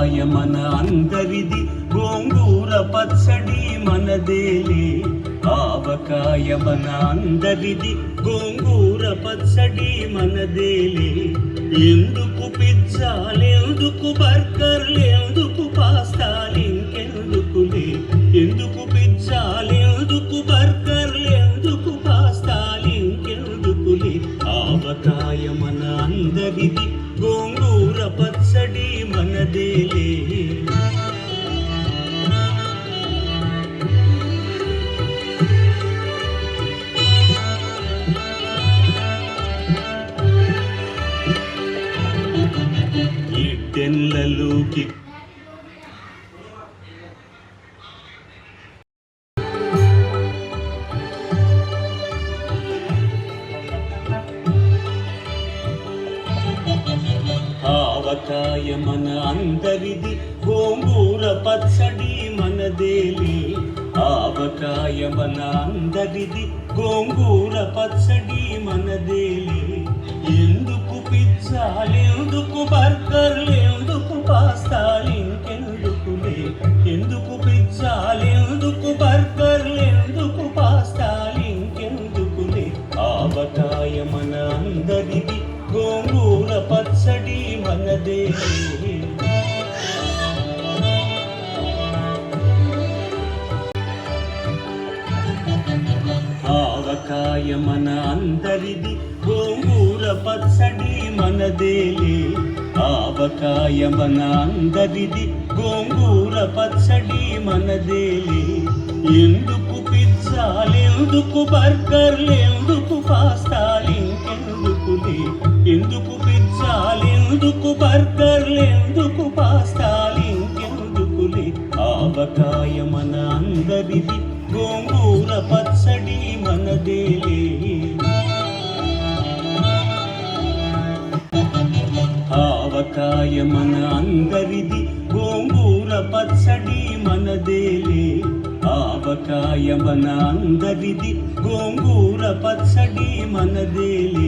ఆవకాయ మన అందరిది, గోంగూర పచ్చడి మనదేలే. ఆవకాయ మన అందరిది, గోంగూర పచ్చడి మనదేలే. ఎందుకు పిజ్జాలెందుకు బర్గర్లెందుకు పాస్తాలింకెందుకులే? ఎందుకు పిజ్జాలెందుకు బర్గర్లెందుకు పాస్తాలింకెందుకులే? ఆవకాయ మన అందరిది, గోంగూర పచ్చడి మనదేలే. ఇడ్డెన్లలోకి ఆవకాయ మన అందరిది, గోంగూర పచ్చడి మనదేలే. ఆవకాయ మన అందరిది, గోంగూర పచ్చడి మనదేలే. ఎందుకు పిజ్జాలెందుకు బర్గర్లెందుకు పాస్తాలింకెందుకులే? ఎందుకు పిజ్జాలెందుకు బర్గర్లెందుకు పాస్తాలింకెందుకులే? ఆవకాయ మన అందరిది, గోంగూర పచ్చడి మనదేలే. ఆవకాయ మన అందరిది, గోంగూర పచ్చడి మనదేలే. ఆవకాయ మన అందరిది, గోంగూర పచ్చడి మనదేలే. ఎందుకు పిజ్జాలెందుకు బర్గర్లెందుకు పాస్తాలింకెందుకులే? ఎందుకు పిజ్జాలెందుకు బర్గర్లెందుకు పాస్తాలింకెందుకులే? ఆవకాయ మన అందరిది, గోంగూర పచ్చడి మనదేలే. ఆవకాయ మన అందరిది, గోంగూర పచ్చడి మనదేలే. ఆవకాయ మన అందరిది, గోంగూర పచ్చడి మనదేలే.